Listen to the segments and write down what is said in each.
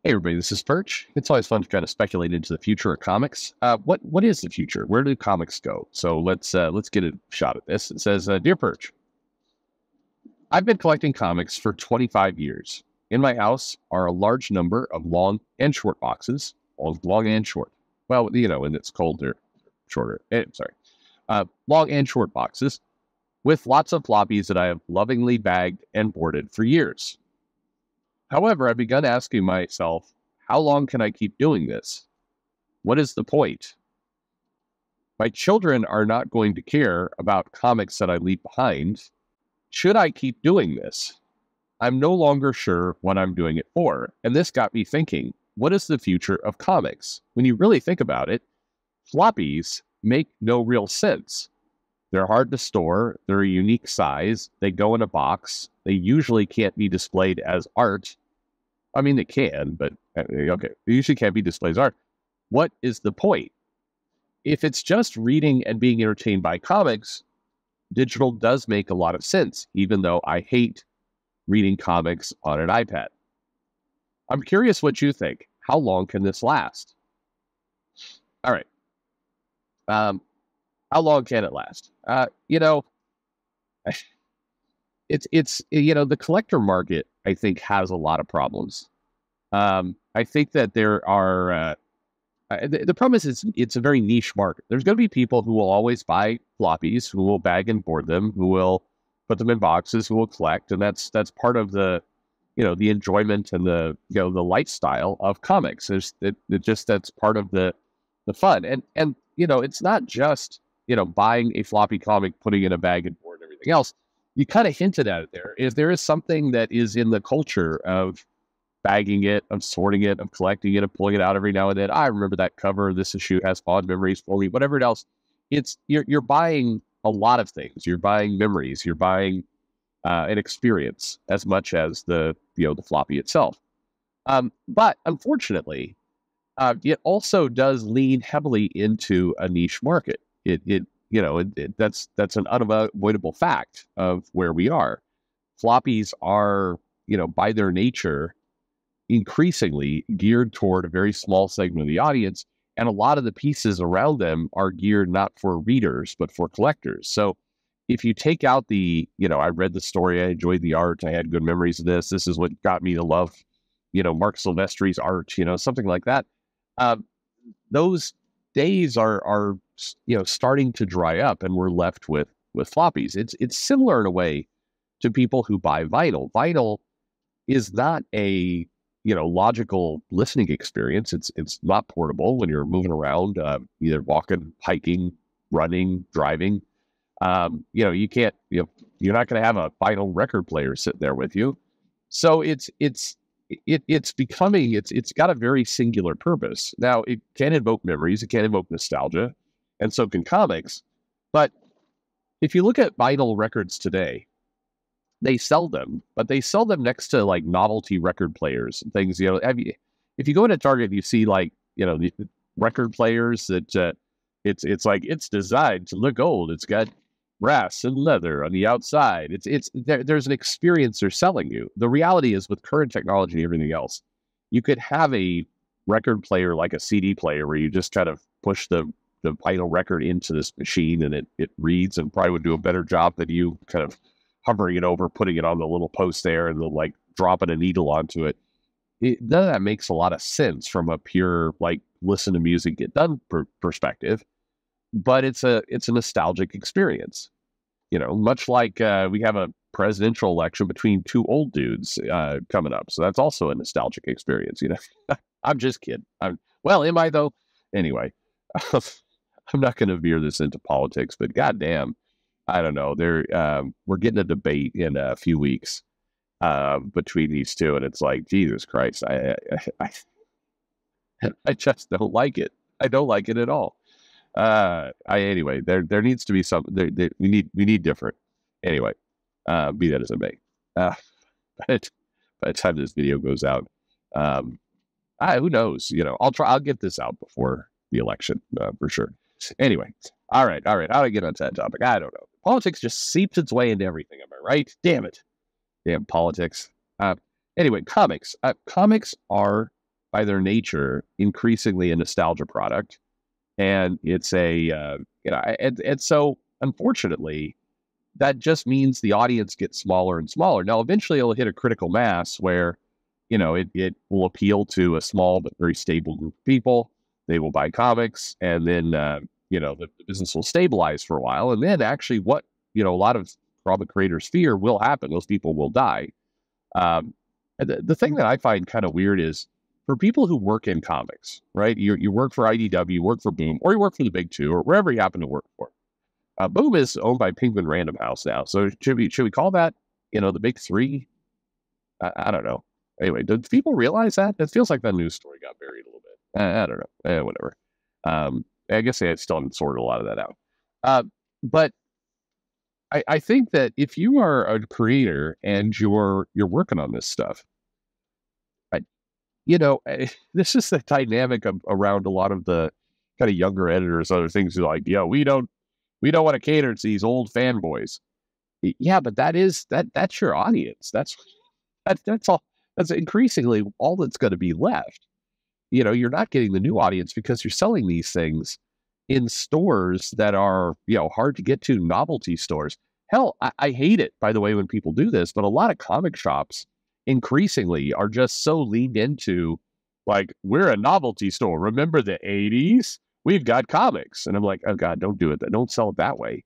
Hey everybody, this is Perch. It's always fun to kind of speculate into the future of comics. What is the future? Where do comics go? So let's get a shot at this. It says, "Dear Perch, I've been collecting comics for 25 years. In my house are a large number of long and short boxes, all long and short. Well, and it's colder, shorter. Long and short boxes with lots of floppies that I have lovingly bagged and boarded for years. However, I've begun asking myself, how long can I keep doing this? What is the point? My children are not going to care about comics that I leave behind. Should I keep doing this? I'm no longer sure what I'm doing it for. And this got me thinking, what is the future of comics? When you really think about it, floppies make no real sense. They're hard to store. They're a unique size. They go in a box. They usually can't be displayed as art. I mean, they can, but okay, they usually can't be displayed as art. What is the point? If it's just reading and being entertained by comics, digital does make a lot of sense, even though I hate reading comics on an iPad. I'm curious what you think. How long can this last? All right. How long can it last? It's the collector market, I think, has a lot of problems. I think that there are the problem is it's a very niche market. There's going to be people who will always buy floppies, who will bag and board them, who will put them in boxes, who will collect, and that's part of the enjoyment and the lifestyle of comics. That's part of the fun, and it's not just buying a floppy comic, putting it in a bag and board and everything else. You kind of hinted at it there. If there is something that is in the culture of bagging it, of sorting it, of collecting it, of pulling it out every now and then. I remember that cover. This issue has fond memories for me. Whatever it else, you're buying a lot of things. You're buying memories. You're buying an experience as much as the floppy itself. But unfortunately, it also does lean heavily into a niche market. That's an unavoidable fact of where we are. Floppies are, by their nature, increasingly geared toward a very small segment of the audience, and a lot of the pieces around them are geared not for readers but for collectors. So if you take out I read the story, I enjoyed the art, I had good memories of this is what got me to love Mark Silvestri's art, something like that. Those days are starting to dry up, and we're left with floppies. It's similar in a way to people who buy vinyl. Vinyl is not a logical listening experience. It's not portable when you're moving around, either walking, hiking, running, driving. You can't, you're not going to have a vinyl record player sitting there with you. So it's got a very singular purpose. Now it can invoke memories, it can invoke nostalgia, and so can comics. But if you look at vinyl records today, they sell them, but they sell them next to like novelty record players and things. If you go into Target, you see the record players that it's like it's designed to look old. It's got brass and leather on the outside. There's an experience they're selling you. The reality is, with current technology and everything else, you could have a record player like a CD player where you just kind of push the vinyl record into this machine and it reads, and probably would do a better job than you kind of hovering it over, putting it on the little post there, and then like dropping a needle onto it. None of that makes a lot of sense from a pure listen to music get done perspective. But it's a nostalgic experience. Much like we have a presidential election between two old dudes coming up, so that's also a nostalgic experience. I'm just kidding. Am I though? Anyway, I'm not going to veer this into politics, but goddamn. I don't know. We're getting a debate in a few weeks between these two, and it's like, Jesus Christ, I just don't like it. I don't like it at all. Anyway, there needs to be something. We need different. Anyway, be that as it may. But by the time this video goes out, who knows? I'll get this out before the election for sure. Anyway, all right. How do I get onto that topic? I don't know. Politics just seeps its way into everything. Am I right? Damn it. Damn politics. Anyway, comics. Comics are by their nature, increasingly a nostalgia product. And it's and so unfortunately, that just means the audience gets smaller and smaller. Now, eventually it'll hit a critical mass where, it will appeal to a small but very stable group of people. They will buy comics, and then, the business will stabilize for a while. And then actually what, a lot of comic creators fear will happen. Those people will die. And the thing that I find kind of weird is for people who work in comics, right? You work for IDW, you work for Boom, or you work for the big two, or wherever you happen to work for. Boom is owned by Penguin Random House now. So should we call that, the big three? I don't know. Anyway, do people realize that? It feels like that news story got buried a little bit. I don't know. Whatever. I guess they still haven't sorted a lot of that out. But I think that if you are a creator and you're working on this stuff, this is the dynamic around a lot of the kind of younger editors, other things are like, we don't want to cater to these old fanboys. Yeah, but that's your audience. That's all. That's increasingly all that's going to be left. You're not getting the new audience because you're selling these things in stores that are, hard to get to, novelty stores. Hell, I hate it, by the way, when people do this, but a lot of comic shops increasingly are just so leaned into, like, we're a novelty store. Remember the 80s? We've got comics. And I'm like, oh God, don't do it. Don't sell it that way.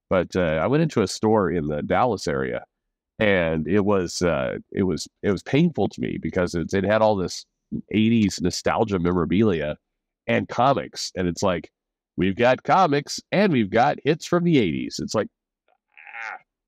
But I went into a store in the Dallas area, and it was painful to me because it had all this 80s nostalgia memorabilia and comics. And it's like, we've got comics and we've got hits from the 80s. It's like,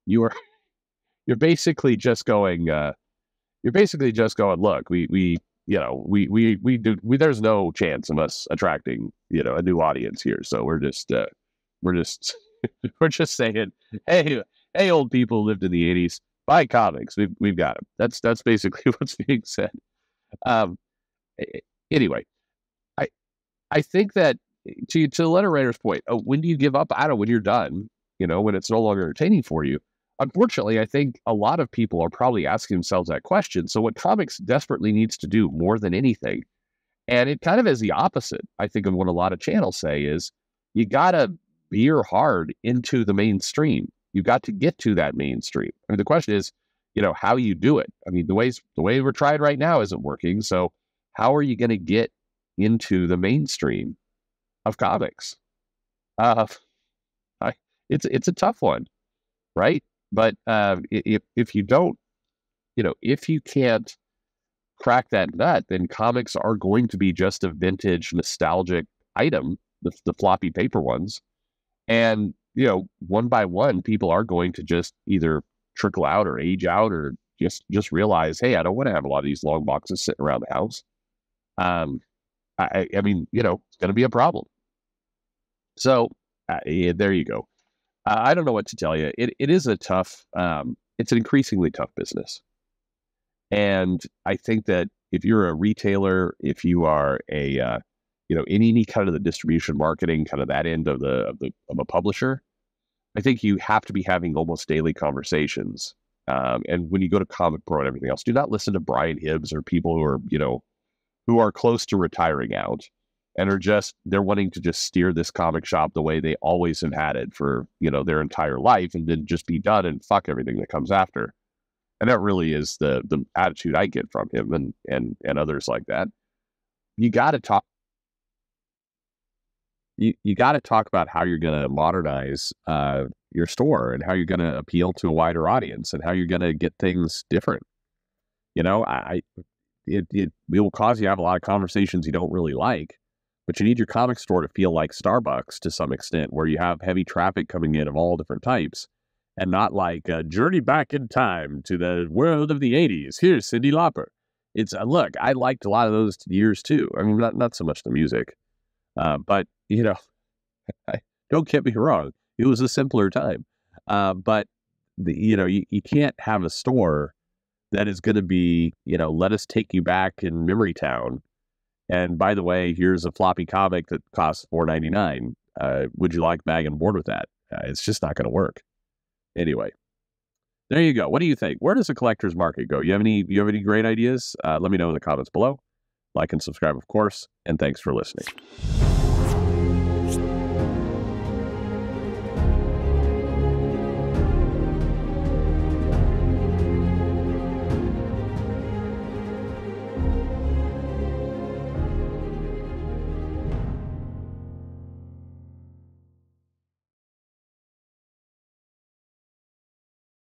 you're basically just going, look, we there's no chance of us attracting, a new audience here. So we're just we're just saying, hey, old people who lived in the 80s, buy comics. We've got them. That's basically what's being said. Anyway, I think that to the letter writer's point, when do you give up? I don't know, when you're done, when it's no longer entertaining for you. Unfortunately, I think a lot of people are probably asking themselves that question. So what comics desperately needs to do more than anything, and it kind of is the opposite, I think, of what a lot of channels say, is you got to veer hard into the mainstream. You got to get to that mainstream. I mean, the question is, how you do it. I mean, the way we're trying right now isn't working. So how are you going to get into the mainstream of comics? It's a tough one, right? But if you don't, if you can't crack that nut, then comics are going to be just a vintage nostalgic item, the floppy paper ones. And, one by one, people are going to just either trickle out or age out, or just realize, hey, I don't want to have a lot of these long boxes sitting around the house. I mean, it's going to be a problem. So there you go. I don't know what to tell you. It is a tough, it's an increasingly tough business. And I think that if you're a retailer, if you are in any kind of the distribution marketing, kind of that end of a publisher, I think you have to be having almost daily conversations. And when you go to Comic Pro and everything else, do not listen to Brian Hibbs or people who are close to retiring out and they're wanting to just steer this comic shop the way they always have had it for, their entire life, and then just be done and fuck everything that comes after. And that really is the attitude I get from him and others like that. You got to talk. You got to talk about how you're going to modernize your store, and how you're going to appeal to a wider audience, and how you're going to get things different. It will cause you to have a lot of conversations you don't really like, but you need your comic store to feel like Starbucks to some extent, where you have heavy traffic coming in of all different types, and not like a journey back in time to the world of the 80s. Here's Cyndi Lauper. It's look, I liked a lot of those years too. I mean, not so much the music, but don't get me wrong, it was a simpler time. But you can't have a store that is going to be, let us take you back in memory town. And by the way, here's a floppy comic that costs $4.99. Would you like bag and board with that? It's just not going to work. Anyway, there you go. What do you think? Where does the collector's market go? You have any great ideas? Let me know in the comments below. Like and subscribe, of course, and thanks for listening.